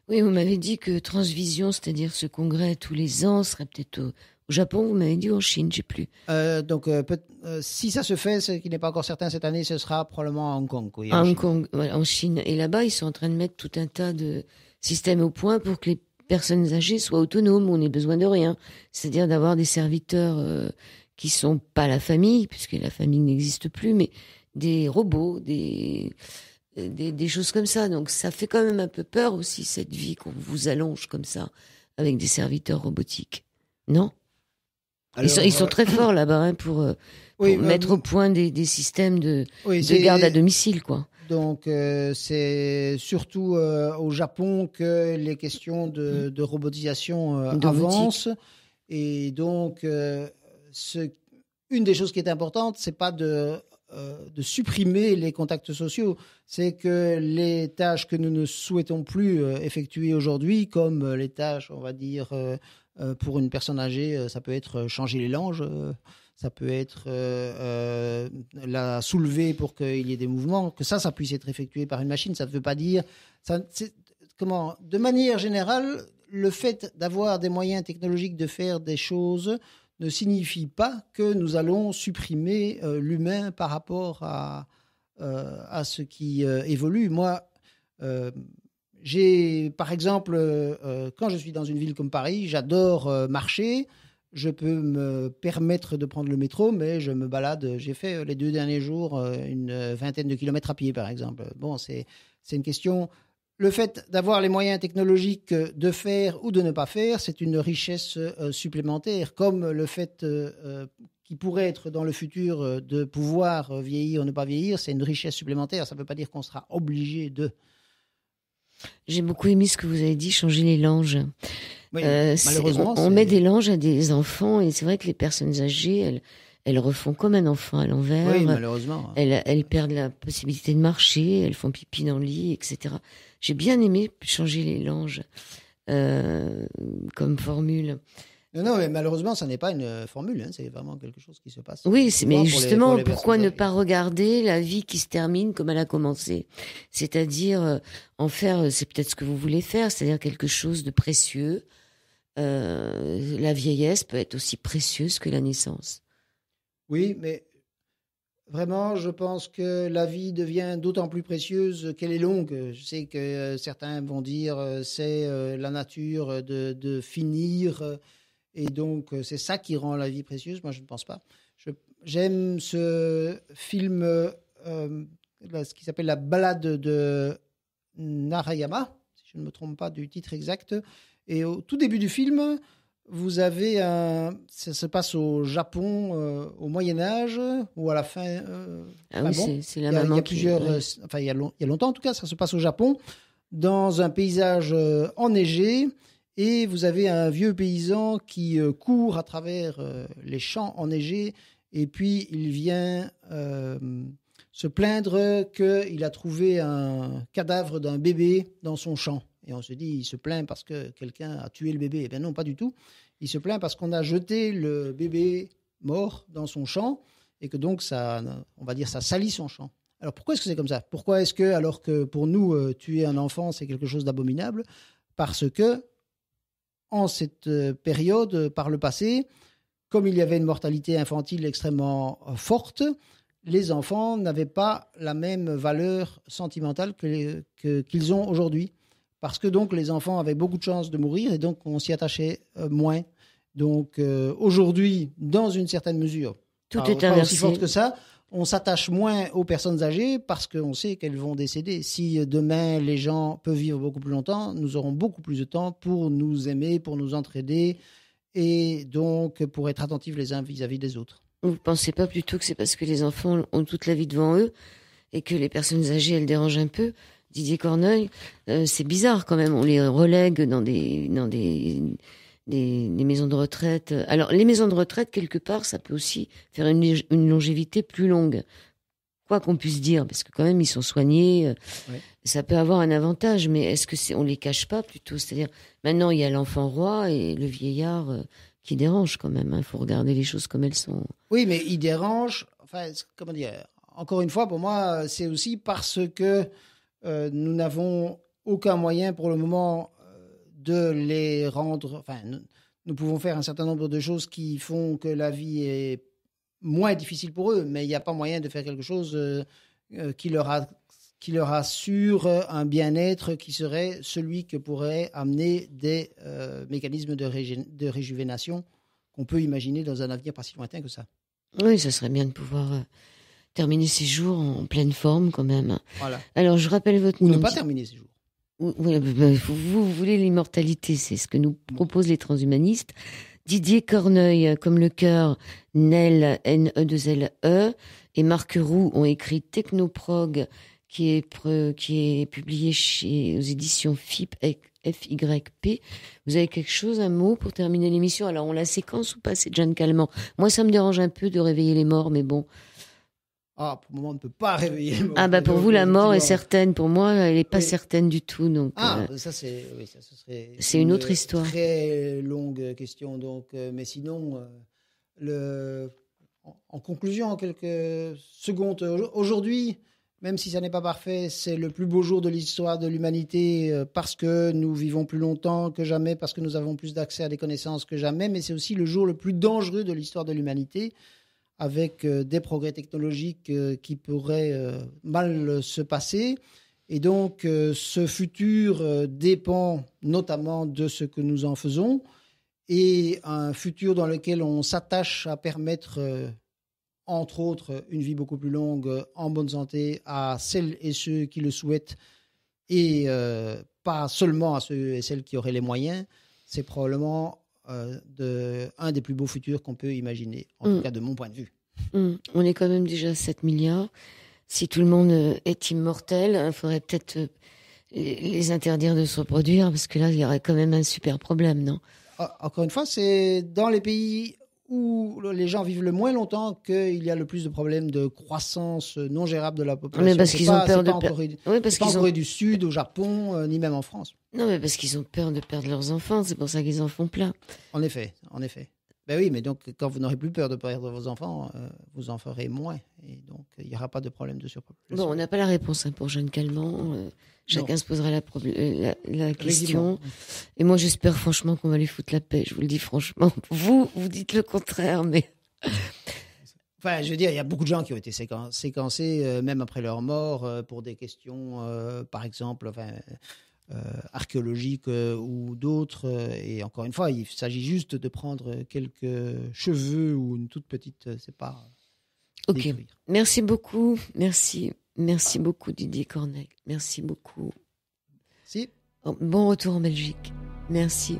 Oui, vous m'avez dit que Transvision, c'est-à-dire ce congrès tous les ans, serait peut-être au Japon, vous m'avez dit, ou en Chine, je ne sais plus. Si ça se fait, ce qui n'est pas encore certain cette année, ce sera probablement à Hong Kong. Oui, à Hong Kong, voilà, en Chine. Et là-bas, ils sont en train de mettre tout un tas de systèmes au point pour que les personnes âgées soient autonomes, on n'ait besoin de rien. C'est-à-dire d'avoir des serviteurs qui sont pas la famille, puisque la famille n'existe plus, mais des robots, des choses comme ça. Donc ça fait quand même un peu peur aussi, cette vie qu'on vous allonge comme ça, avec des serviteurs robotiques. Non ? Alors, ils sont très forts là-bas hein, pour mettre au point des systèmes de garde à domicile, quoi. Donc, c'est surtout au Japon que les questions de robotisation avancent. Et donc, une des choses qui est importante, c'est pas de supprimer les contacts sociaux. C'est que les tâches que nous ne souhaitons plus effectuer aujourd'hui, comme les tâches, on va dire, pour une personne âgée, ça peut être changer les langes, ça peut être la soulever pour qu'il y ait des mouvements, que ça puisse être effectué par une machine. Ça ne veut pas dire... de manière générale, le fait d'avoir des moyens technologiques de faire des choses ne signifie pas que nous allons supprimer l'humain par rapport à ce qui évolue. Moi, par exemple, quand je suis dans une ville comme Paris, j'adore marcher. Je peux me permettre de prendre le métro, mais je me balade. J'ai fait les 2 derniers jours une vingtaine de kilomètres à pied, par exemple. Bon, c'est une question... Le fait d'avoir les moyens technologiques de faire ou de ne pas faire, c'est une richesse supplémentaire, comme le fait qui pourrait être dans le futur de pouvoir vieillir ou ne pas vieillir, c'est une richesse supplémentaire. Ça ne veut pas dire qu'on sera obligé de... J'ai beaucoup aimé ce que vous avez dit, changer les langes. Oui, malheureusement, on met des langes à des enfants et c'est vrai que les personnes âgées, elles refont comme un enfant à l'envers. Oui, malheureusement. Elles perdent la possibilité de marcher, elles font pipi dans le lit, etc. J'ai bien aimé changer les langes comme formule. Non, mais malheureusement, ça n'est pas une formule. Hein, c'est vraiment quelque chose qui se passe. Oui, mais justement, pourquoi ne pas regarder la vie qui se termine comme elle a commencé ? C'est-à-dire en faire, c'est peut-être ce que vous voulez faire, c'est-à-dire quelque chose de précieux. La vieillesse peut être aussi précieuse que la naissance. Oui, mais vraiment, je pense que la vie devient d'autant plus précieuse qu'elle est longue. Je sais que certains vont dire c'est la nature de finir et donc c'est ça qui rend la vie précieuse. Moi, je ne pense pas. J'aime ce film, ce qui s'appelle La Balade de Narayama, si je ne me trompe pas du titre exact. Et au tout début du film, vous avez ça se passe au Japon au Moyen-Âge ou à la fin. C'est la maman. Il y a plusieurs. Il y a longtemps en tout cas, ça se passe au Japon, dans un paysage enneigé. Et vous avez un vieux paysan qui court à travers les champs enneigés. Et puis, il vient se plaindre qu'il a trouvé un cadavre d'un bébé dans son champ. Et on se dit, il se plaint parce que quelqu'un a tué le bébé. Eh bien non, pas du tout. Il se plaint parce qu'on a jeté le bébé mort dans son champ et que donc ça, on va dire, ça salit son champ. Alors pourquoi est-ce que c'est comme ça ? Pourquoi est-ce que, alors que pour nous, tuer un enfant, c'est quelque chose d'abominable ? Parce que, en cette période, par le passé, comme il y avait une mortalité infantile extrêmement forte, les enfants n'avaient pas la même valeur sentimentale qu'ils ont aujourd'hui. Parce que donc les enfants avaient beaucoup de chances de mourir et donc on s'y attachait moins. Donc aujourd'hui, dans une certaine mesure, tout est pas inversé. Aussi forte que ça, on s'attache moins aux personnes âgées parce qu'on sait qu'elles vont décéder. Si demain les gens peuvent vivre beaucoup plus longtemps, nous aurons beaucoup plus de temps pour nous aimer, pour nous entraider et donc pour être attentifs les uns vis-à-vis des autres. Vous ne pensez pas plutôt que c'est parce que les enfants ont toute la vie devant eux et que les personnes âgées, elles dérangent un peu ? Didier Corneille, c'est bizarre quand même, on les relègue dans des maisons de retraite. Alors, les maisons de retraite, quelque part, ça peut aussi faire une longévité plus longue. Quoi qu'on puisse dire, parce que quand même, ils sont soignés. Ouais. ça peut avoir un avantage, mais est-ce que on les cache pas plutôt? C'est-à-dire, maintenant, il y a l'enfant roi et le vieillard qui dérange quand même. Il faut regarder les choses comme elles sont. Oui, mais il dérange. Enfin, comment dire? Encore une fois, pour moi, c'est aussi parce que nous n'avons aucun moyen pour le moment de les rendre. Enfin, nous pouvons faire un certain nombre de choses qui font que la vie est moins difficile pour eux, mais il n'y a pas moyen de faire quelque chose qui leur assure un bien-être qui serait celui que pourraient amener des mécanismes de réjuvénation qu'on peut imaginer dans un avenir pas si lointain que ça. Oui, ça serait bien de pouvoir terminer ces jours en pleine forme quand même. Voilà. Alors, je rappelle votre nom. Ou ne pas terminer ces jours. Oui, vous voulez l'immortalité, c'est ce que nous proposent les transhumanistes. Didier Corneuil, comme le cœur, Nel, N-E-2-L-E, et Marc Roux ont écrit Technoprog, qui est publié aux éditions FYP. Vous avez quelque chose, un mot pour terminer l'émission? Alors, on la séquence ou pas, c'est Jeanne Calment? Moi, ça me dérange un peu de réveiller les morts, mais bon. Ah, pour le moment, on ne peut pas réveiller les morts. Ah, bah, pour vous, la mort est certaine. Pour moi, elle n'est pas certaine du tout. Donc, ça, ce serait. C'est une autre histoire. Très longue question. Donc, mais sinon, en conclusion, en quelques secondes, aujourd'hui, même si ça n'est pas parfait, c'est le plus beau jour de l'histoire de l'humanité parce que nous vivons plus longtemps que jamais, parce que nous avons plus d'accès à des connaissances que jamais, mais c'est aussi le jour le plus dangereux de l'histoire de l'humanité, avec des progrès technologiques qui pourraient mal se passer. Et donc, ce futur dépend notamment de ce que nous en faisons, et un futur dans lequel on s'attache à permettre, entre autres, une vie beaucoup plus longue en bonne santé à celles et ceux qui le souhaitent, et pas seulement à ceux et celles qui auraient les moyens. C'est probablement un des plus beaux futurs qu'on peut imaginer, en tout cas de mon point de vue. On est quand même déjà à 7 milliards. Si tout le monde est immortel, il faudrait peut-être les interdire de se reproduire, parce que là, il y aurait quand même un super problème, non? Encore une fois, c'est dans les pays où les gens vivent le moins longtemps qu'il y a le plus de problèmes de croissance non gérable de la population. Mais parce qu'ils ont peur de en Corée du Sud, au Japon, ni même en France. Non, mais parce qu'ils ont peur de perdre leurs enfants, c'est pour ça qu'ils en font plein. En effet. Ben oui, mais donc quand vous n'aurez plus peur de perdre vos enfants, vous en ferez moins. Et donc, il n'y aura pas de problème de surpopulation. Bon, on n'a pas la réponse pour Jeanne Calment. Chacun se posera la question. Et moi, j'espère franchement qu'on va lui foutre la paix. Je vous le dis franchement. Vous dites le contraire, mais... Enfin, je veux dire, il y a beaucoup de gens qui ont été séquencés, même après leur mort, pour des questions, par exemple... archéologiques ou d'autres. Et encore une fois, il s'agit juste de prendre quelques cheveux ou une toute petite, c'est pas... Ok, détruire. Merci beaucoup. Merci beaucoup Didier Corneuil. Merci beaucoup. Si. Bon retour en Belgique. Merci.